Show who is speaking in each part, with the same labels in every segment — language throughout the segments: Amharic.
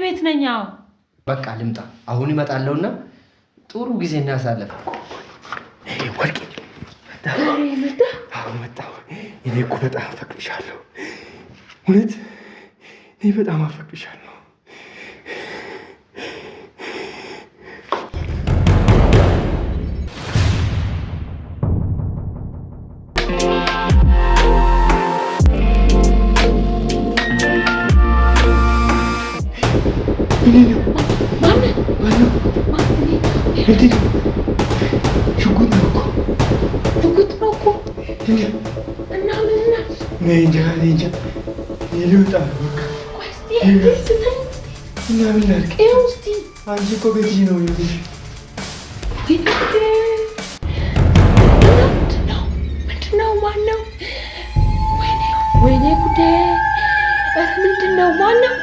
Speaker 1: ቤት ነኝ። አዎ
Speaker 2: በቃ ልምጣ። አሁን እመጣለሁና ጥሩ ጊዜ እናሳለፍ። ወርቄ መጣሁ። እኔ እኮ በጣም አፈቅርሻለሁ። እውነት እኔ በጣም አፈቅርሻለሁ። ሽጉጥ ነው እኮ እና ምን እንጃ ልውጣ ነው በቃ። እና ምን ላድርግ? አንቺ እኮ ቤትሽ ነው የሚልሽ።
Speaker 1: ምንድን ነው? ማነው? ወይኔ ጉዴ! ምንድን ነው? ማነው?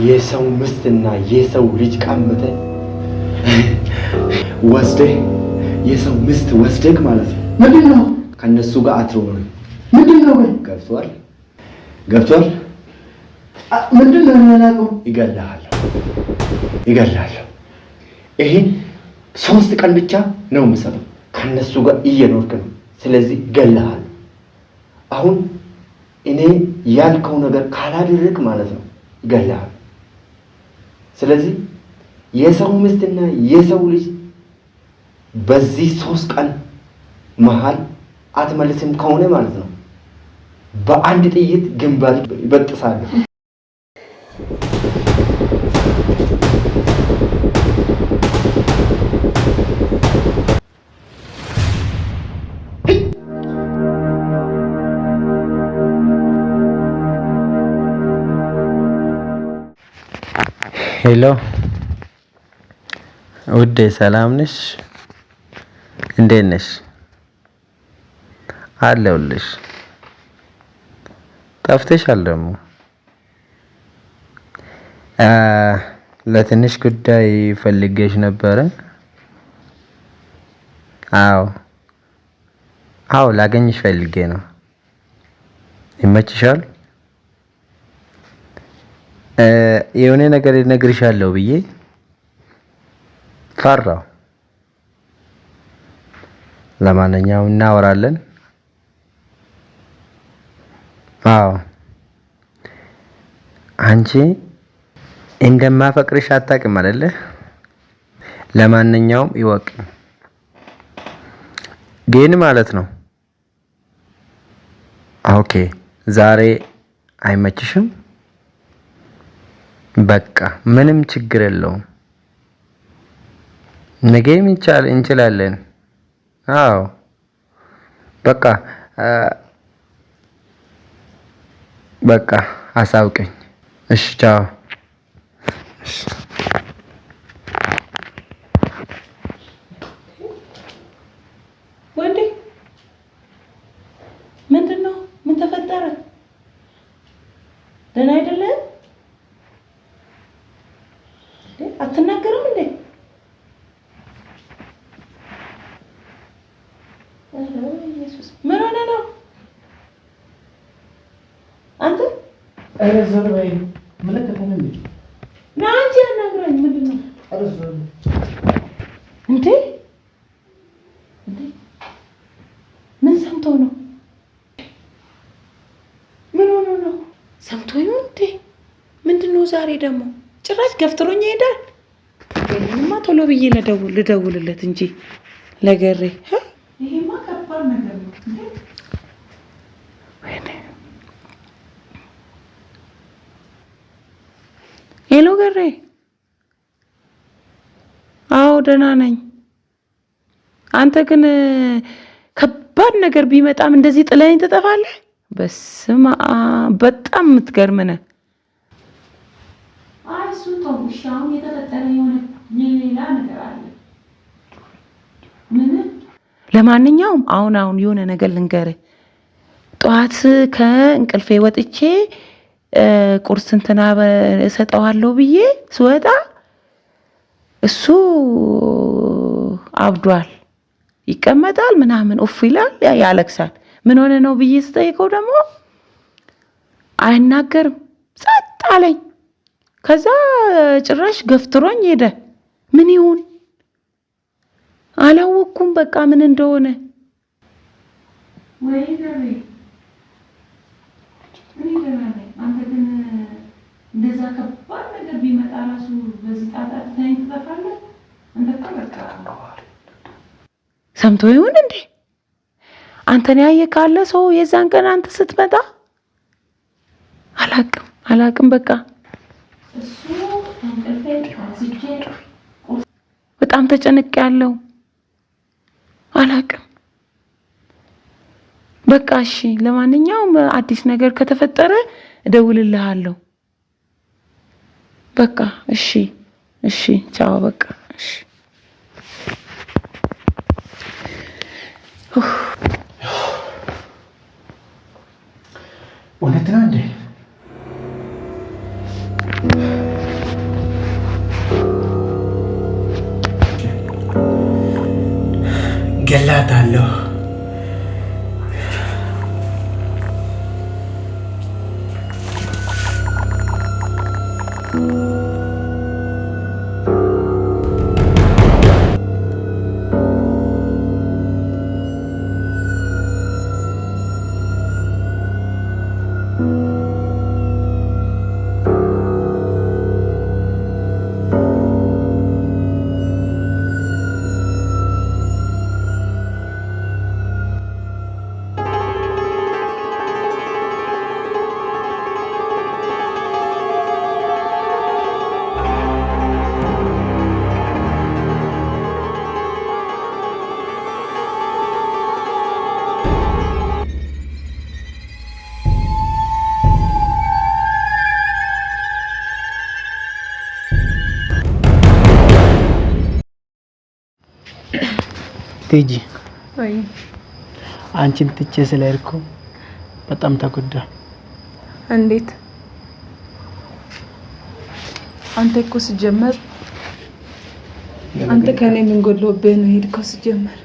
Speaker 2: የሰው ምስትና የሰው ልጅ ቀምተ ወስደህ የሰው ምስት ወስደህ ማለት ነው።
Speaker 3: ምንድነው?
Speaker 2: ከነሱ ጋር አትሮም።
Speaker 3: ምንድነው?
Speaker 2: ገብቷል?
Speaker 3: ምንድነው? ያላቀው
Speaker 2: ይገላል። ይሄን 3 ቀን ብቻ ነው የምሰጠው። ከነሱ ጋር እየኖርክ ነው። ስለዚህ ይገላል። አሁን እኔ ያልከው ነገር ካላደረክ ማለት ነው ይገላል። ስለዚህ የሰው ምስትና የሰው ልጅ በዚህ 3 ቀን መሃል አትመልስም ከሆነ ማለት ነው በአንድ ጥይት ግንባር ይበጥሳል።
Speaker 4: ሄሎ ውዴ፣ ሰላም ነሽ? እንዴት ነሽ? አለሁልሽ። ጠፍተሻል ደግሞ። ለትንሽ ጉዳይ ፈልጌሽ ነበረ። አዎ ላገኝሽ ፈልጌ ነው። ይመችሻል? የሆነ ነገር እነግርሻለሁ ብዬ ፈራሁ። ለማንኛውም እናወራለን። አንቺ እንደማፈቅርሽ አታውቅም አይደለ? ለማንኛውም ይወቅ ግን ማለት ነው። ኦኬ ዛሬ አይመችሽም? በቃ ምንም ችግር የለውም። ነገም እንችላለን። አዎ በቃ አሳውቀኝ። እሺ ቻው።
Speaker 1: ወንዴ ምንድነው? ምን ተፈጠረ? ደህና አይደለም? አትናገርም እንዴ? ኢየሱስ ምን ሆነ ነው? አንተ
Speaker 2: ዘር በይ መለከተን እንዴ?
Speaker 1: ናንቺ ያናግረኝ። ምንድነው እንዴ? ምን ሰምቶ ነው? ምን ሆኖ ነው? ሰምቶ ይሁን እንዴ? ምንድነው ዛሬ ደግሞ ጭራሽ ገፍትሮኝ ይሄዳል? ይሄንማ ቶሎ ብዬ ልደውልለት እንጂ ለገሬ። ይሄማ ከባድ ነገር ነው እንዴ? ወይኔ ሄሎ ገሬ። አዎ ደህና ነኝ። አንተ ግን ከባድ ነገር ቢመጣም እንደዚህ ጥለኸኝ ትጠፋለህ? በስመ አብ በጣም የምትገርም ነህ። አይ እሱን ተውሽ። አሁን የተፈጠረ የሆነ ሌላ ነገር አለ። ምን? ለማንኛውም አሁን የሆነ ነገር ልንገርህ። ጠዋት ከእንቅልፌ ወጥቼ ቁርስ እንትና እሰጠዋለሁ ብዬ ስወጣ እሱ አብዷል። ይቀመጣል ምናምን ኡፍ ይላል፣ ያለቅሳል። ምን ሆነ ነው ብዬ ስጠይቀው ደግሞ አይናገርም፣ ጸጥ አለኝ። ከዛ ጭራሽ ገፍትሮኝ ሄደ። ምን ይሁን አላወኩም። በቃ ምን እንደሆነ ወይ ገሬ ምን ይደረጋል? አንተ ግን እንደዛ ከባድ ነገር ቢመጣ ራሱ በዚህ ጣጣ ትጠፋለህ። አንተ በቃ ሰምቶ ይሁን እንዴ? አንተን ያየ ካለ ሰው የዛን ቀን አንተ ስትመጣ አላቅም በቃ እሱ እንቅልፌ አዝቼ በጣም ተጨንቄያለሁ። አላቅም በቃ እሺ። ለማንኛውም አዲስ ነገር ከተፈጠረ እደውልልሃለሁ። በቃ እሺ ቻው። በቃ እሺ።
Speaker 2: እውነት ነው እንዴ? ገላታለሁ። ቲጂ
Speaker 1: ወይ
Speaker 2: አንቺን ትቼ ስለሄድኩ በጣም ተጎዳ።
Speaker 1: እንዴት? አንተ እኮ ሲጀመር አንተ ከኔ ምን ጎሎብህ ነው ሄድከው? ሲጀመር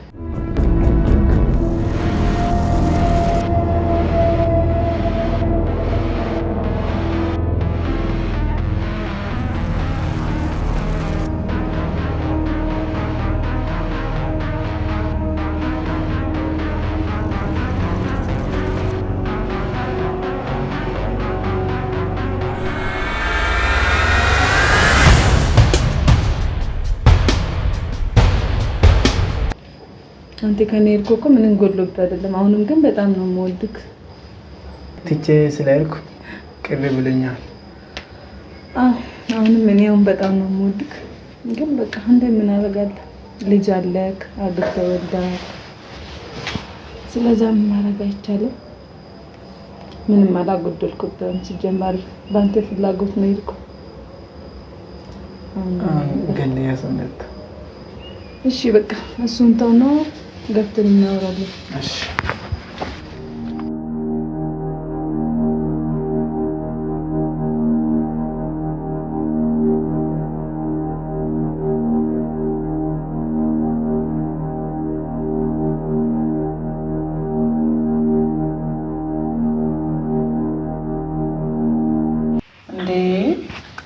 Speaker 1: አንተ ከኔ ሄድከው እኮ ምንም ጎሎብህ አይደለም። አሁንም ግን በጣም ነው የምወድክ።
Speaker 2: ትቼ ስለሄድኩ ቅር ብለኛል።
Speaker 1: አሁንም እኔ አሁን በጣም ነው የምወድክ፣ ግን በቃ አንተ ምን አደርጋለሁ? ልጅ አለክ፣ አግብተህ ወልደሃል። ስለዛ ምን ማድረግ አይቻልም። ምንም አላጎደልኩብህም። ሲጀመር በአንተ ፍላጎት ነው የሄድኩት።
Speaker 2: ግን ያሰነክ
Speaker 1: እሺ በቃ እሱን ተው ነው ገብተን እናወራለን።
Speaker 2: እሺ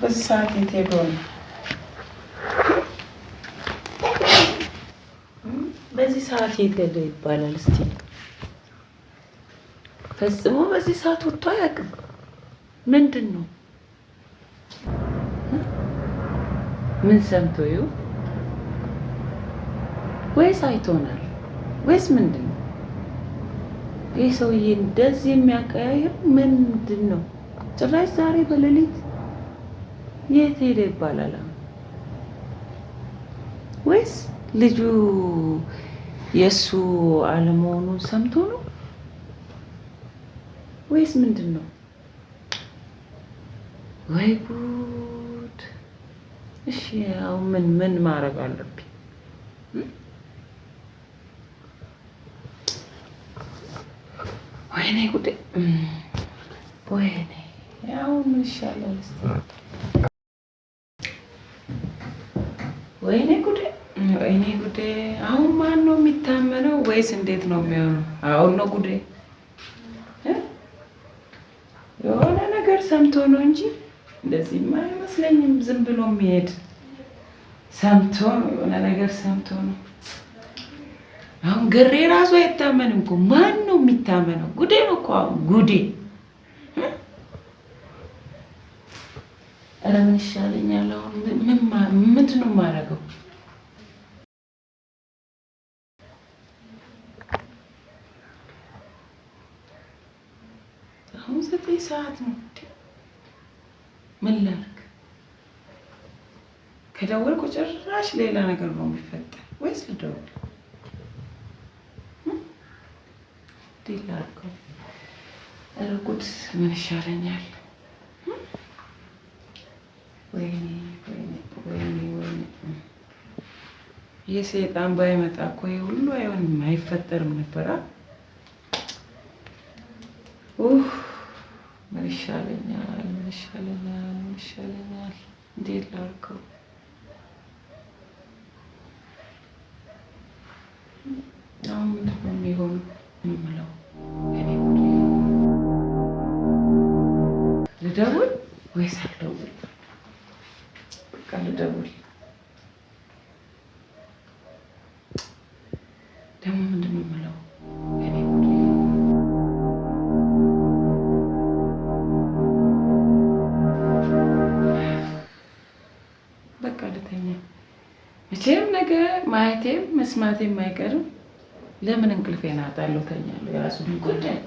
Speaker 1: በዚህ ሰዓት የት ሄዶ ነው? በዚህ ሰዓት የት ሄዶ ይባላል? እስቲ ፈጽሞ በዚህ ሰዓት ወጥቶ አያውቅም። ምንድን ነው? ምን ሰምቶ ይሁ ወይስ አይቶናል ወይስ ምንድን ነው? ይህ ሰውዬ እንደዚህ የሚያቀያየው ምንድን ነው? ጭራሽ ዛሬ በሌሊት የት ሄደ ይባላል? ወይስ ልጁ የእሱ አለመሆኑን ሰምቶ ነው ወይስ ምንድን ነው? ወይ ጉድ! እሺ ያው ምን ማድረግ አለብኝ? ወይኔ ጉዴ! ወይኔ ያው ምን ይሻላል እስቲ? ወይኔ ጉዴ! ወይኔ ጉዴ! አሁን ማን ነው የሚታመነው? ወይስ እንዴት ነው የሚሆነው? አሁን ነው ጉዴ። የሆነ ነገር ሰምቶ ነው እንጂ እንደዚህማ አይመስለኝም። ዝም ብሎ የሚሄድ ሰምቶ ነው፣ የሆነ ነገር ሰምቶ ነው። አሁን ግሬ ራሱ አይታመንም እኮ። ማን ነው የሚታመነው? ጉዴ ነው እኮ አሁን ጉዴ። ኧረ ምን ይሻለኛል አሁን? ምንድን ነው የማደርገው? አሁን 9 ሰዓት ነው። ምን ላድርግ? ከደወልኩ ጭራሽ ሌላ ነገር ነው የሚፈጠር። ወይስ ልደውል? እንዴት ላድርገው? ኧረ ጉድ! ምን ይሻለኛል? ወይኔ ወይኔ ወይኔ ወይኔ! ይህ ሰይጣን ባይመጣ እኮ ይሄ ሁሉ አይሆንም፣ አይፈጠርም ነበር። ምን ይሻለኛል? ምን ይሻለኛል? ምን ይሻለኛል? እንዴት ላድርገው? አሁን ምንድን ነው የሚሆነው? የምለው ልደውል ወይስ አልደውል? በቃ ልደውል። ደግሞ ምንድን ነው የምለው? በቃ ልተኛ። መቼም ነገ ማየቴም መስማቴም አይቀርም። ለምን እንቅልፌን አጣለሁ? ተኛለሁ። የራሱ ጉዳይ።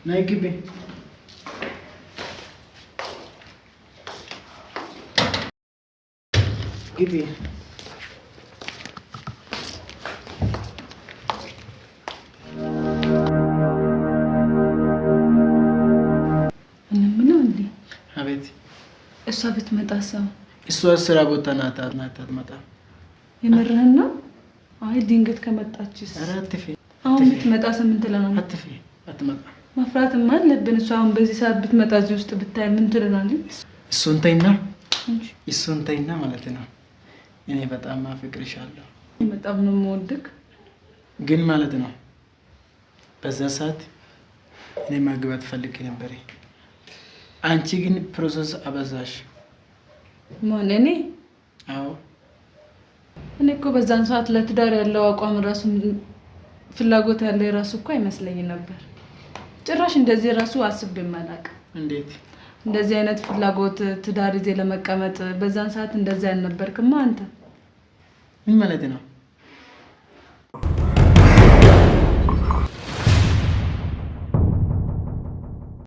Speaker 2: ናይ ግቢ ግቢ
Speaker 1: ምነው እንዴ?
Speaker 2: አቤት።
Speaker 1: እሷ ብትመጣ ሰው
Speaker 2: እሷ ስራ ቦታ ናት አትመጣም።
Speaker 1: የምርህን ነው? አይ ድንገት ከመጣችስ?
Speaker 2: ኧረ አትፌ
Speaker 1: አሁን ብትመጣ ምን ትለናለች?
Speaker 2: አትፌ አትመጣም።
Speaker 1: መፍራትማ አለብን። እሷ አሁን በዚህ ሰዓት ብትመጣ እዚህ ውስጥ ብታይ ምን ትለናለች?
Speaker 2: እሱን ተይና ማለት ነው። እኔ በጣም አፍቅርሻለሁ።
Speaker 1: በጣም ነው የምወድክ
Speaker 2: ግን ማለት ነው በዛ ሰዓት እኔ ማግባት ፈልጌ ነበር። አንቺ ግን ፕሮሰስ አበዛሽ።
Speaker 1: ማን? እኔ?
Speaker 2: አዎ
Speaker 1: እኔ እኮ በዛን ሰዓት ለትዳር ያለው አቋም ራሱ ፍላጎት ያለ ራሱ እኮ አይመስለኝ ነበር። ጭራሽ እንደዚህ ራሱ አስቤም አላውቅም።
Speaker 2: እንዴት
Speaker 1: እንደዚህ አይነት ፍላጎት ትዳር ይዜ ለመቀመጥ በዛን ሰዓት እንደዚህ አልነበርክማ አንተ።
Speaker 2: ምን ማለት ነው?